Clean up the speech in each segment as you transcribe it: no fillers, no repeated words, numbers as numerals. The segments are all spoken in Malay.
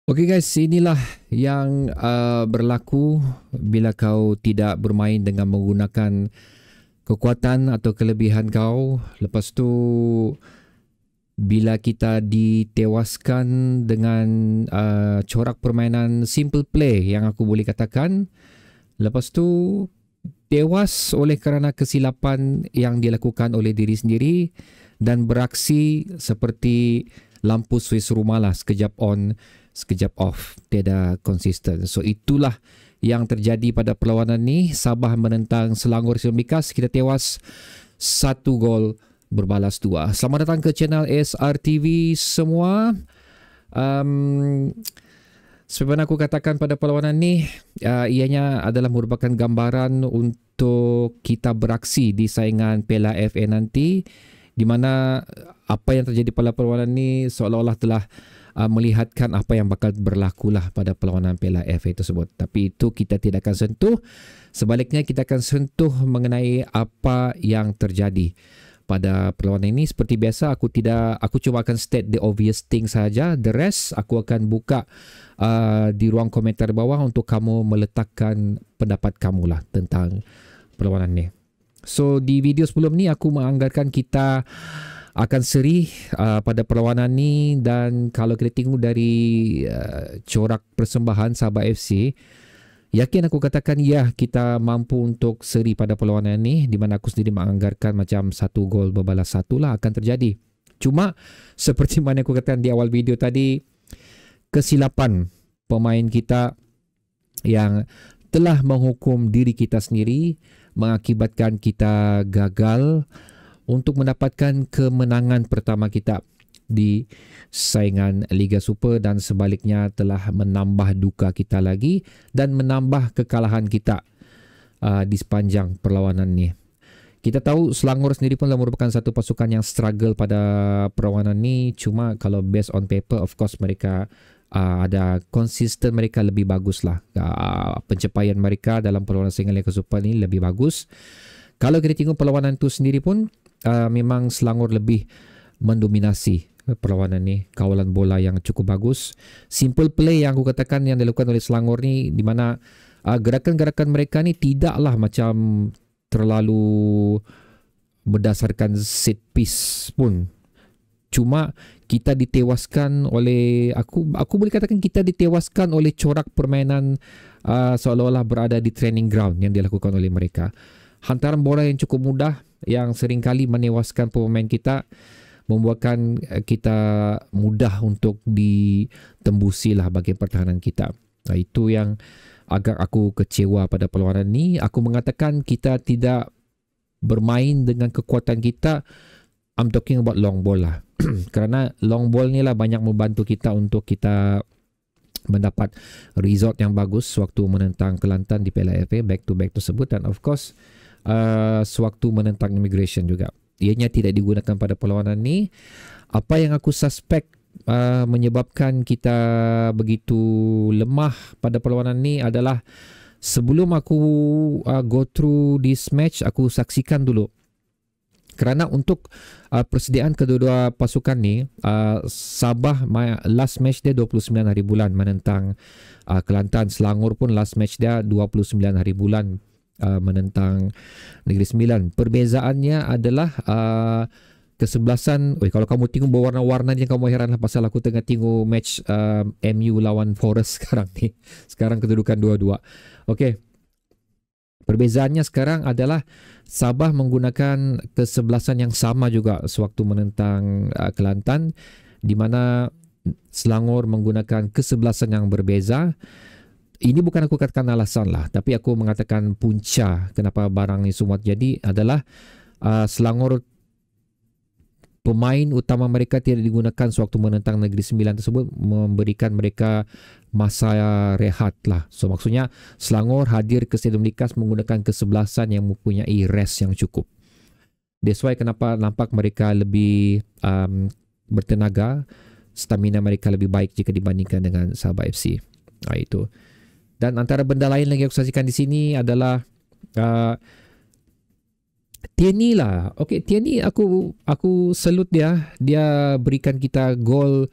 Okey guys, inilah yang berlaku bila kau tidak bermain dengan menggunakan kekuatan atau kelebihan kau. Lepas tu bila kita ditewaskan dengan corak permainan simple play yang aku boleh katakan. Lepas tu tewas oleh kerana kesilapan yang dilakukan oleh diri sendiri dan beraksi seperti lampu suis rumah lah, sekejap on, sekejap off, tiada konsisten. So itulah yang terjadi pada perlawanan ni. Sabah menentang Selangor Silmikas, kita tewas 1 gol berbalas 2. Selamat datang ke channel SRTV semua. Seperti mana aku katakan pada perlawanan ni, ianya adalah merupakan gambaran untuk kita beraksi di saingan Piala FA nanti, di mana apa yang terjadi pada perlawanan ni seolah-olah telah melihatkan apa yang bakal berlakulah pada perlawanan Piala FA tersebut. Tapi itu kita tidak akan sentuh. Sebaliknya kita akan sentuh mengenai apa yang terjadi pada perlawanan ini. Seperti biasa, aku cuma akan state the obvious thing saja. The rest aku akan buka di ruang komentar bawah untuk kamu meletakkan pendapat kamu lah tentang perlawanan ni. So di video sebelum ni aku menganggarkan kita akan seri pada perlawanan ni, dan kalau kita tengok dari corak persembahan Sabah FC, yakin aku katakan ya, kita mampu untuk seri pada perlawanan ni, di mana aku sendiri menganggarkan macam 1 gol berbalas 1 lah akan terjadi. Cuma seperti mana aku katakan di awal video tadi, kesilapan pemain kita yang telah menghukum diri kita sendiri mengakibatkan kita gagal untuk mendapatkan kemenangan pertama kita di saingan Liga Super, dan sebaliknya telah menambah duka kita lagi dan menambah kekalahan kita di sepanjang perlawanan ni. Kita tahu Selangor sendiri pun merupakan satu pasukan yang struggle pada perlawanan ni. Cuma kalau based on paper, of course mereka ada konsisten, mereka lebih bagus lah. Pencapaian mereka dalam perlawanan saingan Liga Super ni lebih bagus. Kalau kita tengok perlawanan tu sendiri pun memang Selangor lebih mendominasi perlawanan ni. Kawalan bola yang cukup bagus, simple play yang aku katakan yang dilakukan oleh Selangor ni, di mana gerakan-gerakan mereka ni tidaklah macam terlalu berdasarkan set piece pun. Cuma kita ditewaskan oleh, aku boleh katakan kita ditewaskan oleh corak permainan seolah-olah berada di training ground yang dilakukan oleh mereka. Hantaran bola yang cukup mudah yang seringkali menewaskan pemain kita, membuatkan kita mudah untuk ditembusi lah bahagian pertahanan kita. Itu yang agak aku kecewa pada perlawanan ni. Aku mengatakan kita tidak bermain dengan kekuatan kita. I'm talking about long ball lah. Kerana long ball ni lah banyak membantu kita untuk kita mendapat result yang bagus sewaktu menentang Kelantan di Piala FA back to back tersebut, dan of course sewaktu menentang Immigration juga. Ianya tidak digunakan pada perlawanan ni. Apa yang aku suspek menyebabkan kita begitu lemah pada perlawanan ni adalah, sebelum aku go through this match, aku saksikan dulu. Kerana untuk persediaan kedua-dua pasukan ni, Sabah last match dia 29 hari bulan menentang Kelantan. Selangor pun last match dia 29 hari bulan menentang Negeri Sembilan. Perbezaannya adalah kesebelasan. Kalau kamu tengok berwarna-warna je, kamu heran lah pasal aku tengah tengok match MU lawan Forest sekarang ni. Sekarang kedudukan 2-2. Okey. Perbezaannya sekarang adalah Sabah menggunakan kesebelasan yang sama juga sewaktu menentang Kelantan, di mana Selangor menggunakan kesebelasan yang berbeza. Ini bukan aku katakan alasan lah, tapi aku mengatakan punca kenapa barang ni semua jadi adalah Selangor, pemain utama mereka tidak digunakan sewaktu menentang Negeri Sembilan tersebut, memberikan mereka masa rehat lah. So maksudnya Selangor hadir ke Stadium Likas menggunakan kesebelasan yang mempunyai rest yang cukup. That's why kenapa nampak mereka lebih bertenaga, stamina mereka lebih baik jika dibandingkan dengan Sabah FC. Itu. Dan antara benda lain lagi aku saksikan di sini adalah Tierney lah. Okey, Tierney aku salute dia. Dia berikan kita gol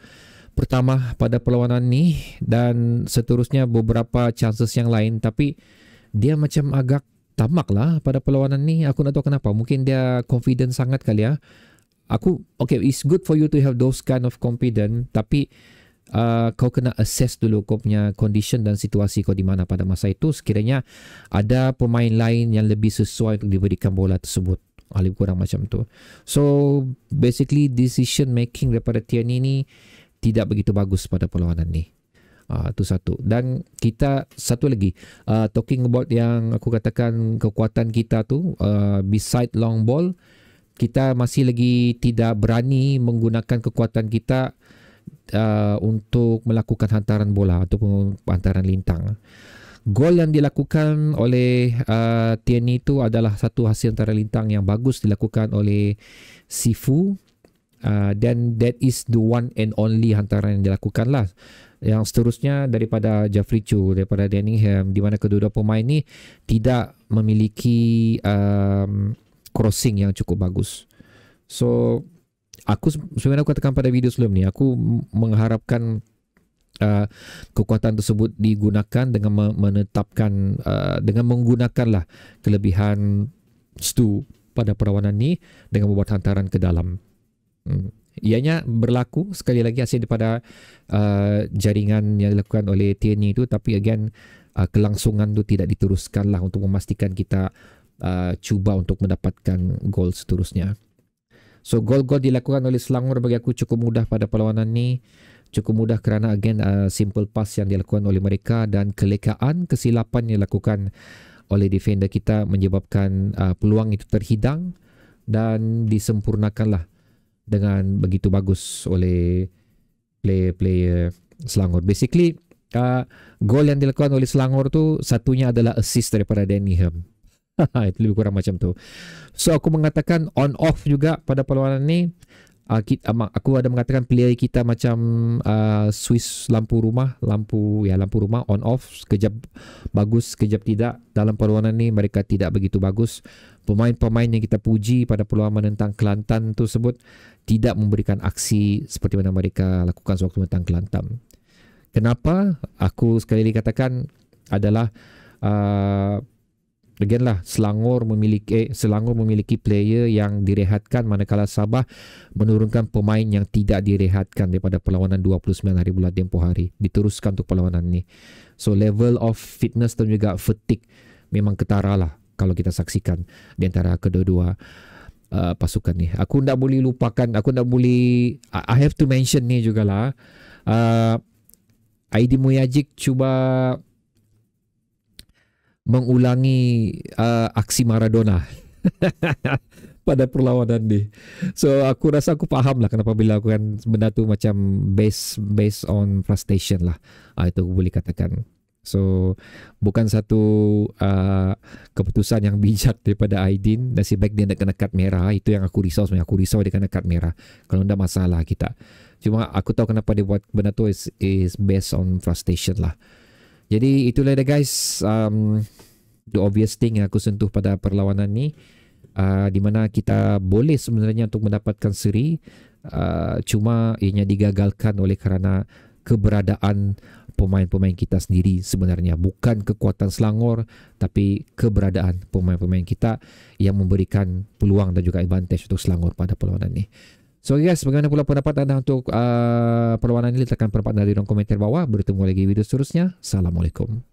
pertama pada perlawanan ni dan seterusnya beberapa chances yang lain, tapi dia macam agak tamak lah pada perlawanan ni. Aku nak tahu kenapa. Mungkin dia confident sangat kali ya. Okay, it's good for you to have those kind of confident, tapi kau kena assess dulu kau punya condition dan situasi kau di mana pada masa itu. Sekiranya ada pemain lain yang lebih sesuai untuk diberikan bola tersebut, lebih kurang macam tu. So basically decision making daripada Tierney ni tidak begitu bagus pada perlawanan ni. Itu satu. Dan kita satu lagi, talking about yang aku katakan kekuatan kita tu, beside long ball, kita masih lagi tidak berani menggunakan kekuatan kita untuk melakukan hantaran bola ataupun hantaran lintang. Gol yang dilakukan oleh Tierney itu adalah satu hasil hantaran lintang yang bagus dilakukan oleh Sifu, dan that is the one and only hantaran yang dilakukan lah. Yang seterusnya daripada Jeffrey Chu, daripada Denningham, di mana kedua-dua pemain ni tidak memiliki crossing yang cukup bagus. So aku sebenarnya katakan pada video sebelum ni, aku mengharapkan kekuatan tersebut digunakan dengan menetapkan dengan menggunakanlah kelebihan Stu pada perlawanan ni dengan membuat hantaran ke dalam. Ianya berlaku sekali lagi hasil daripada jaringan yang dilakukan oleh Tierney itu, tapi again kelangsungan tu tidak diteruskan lah untuk memastikan kita cuba untuk mendapatkan gol seterusnya. So gol-gol dilakukan oleh Selangor bagi aku cukup mudah pada perlawanan ni. Cukup mudah kerana again simple pass yang dilakukan oleh mereka dan kelekaan, kesilapan yang dilakukan oleh defender kita menyebabkan peluang itu terhidang dan disempurnakanlah dengan begitu bagus oleh player Selangor. Basically gol yang dilakukan oleh Selangor tu satunya adalah assist daripada Denningham. Itu lebih kurang macam tu. So aku mengatakan on off juga pada perlawanan ni. Aku ada mengatakan player kita macam Swiss lampu rumah on off, sekejap bagus, sekejap tidak. Dalam perlawanan ni mereka tidak begitu bagus. Pemain-pemain yang kita puji pada perlawanan menentang Kelantan tersebut tidak memberikan aksi seperti mana mereka lakukan sewaktu menentang Kelantan. Kenapa? Aku sekali lagi katakan adalah again lah, Selangor memiliki player yang direhatkan, manakala Sabah menurunkan pemain yang tidak direhatkan daripada perlawanan 29 hari bulan tempoh hari, diteruskan untuk perlawanan ni. So level of fitness dan juga fatigue memang ketara lah kalau kita saksikan di antara kedua-dua pasukan ni. Aku tak boleh lupakan, I have to mention ni jugalah, Aidil Muyajic cuba mengulangi aksi Maradona pada perlawanan ni. So aku rasa aku faham lah kenapa bila aku kan benda tu macam based on frustration lah. Itu aku boleh katakan. So bukan satu keputusan yang bijak daripada Aidin. Nasib baik dia nak kena kad merah. Itu yang aku risau sebenarnya. Aku risau dia kena kad merah. Kalau tidak masalah kita. Cuma aku tahu kenapa dia buat benda tu is based on frustration lah. Jadi itulah dia guys, the obvious thing yang aku sentuh pada perlawanan ni, di mana kita boleh sebenarnya untuk mendapatkan seri, cuma ianya digagalkan oleh kerana keberadaan pemain-pemain kita sendiri sebenarnya. Bukan kekuatan Selangor, tapi keberadaan pemain-pemain kita yang memberikan peluang dan juga advantage untuk Selangor pada perlawanan ni. So guys, bagaimana pula pendapat anda untuk perlawanan ini? Letakkan pendapat anda di kolom komentar bawah. Bertemu lagi video seterusnya. Assalamualaikum.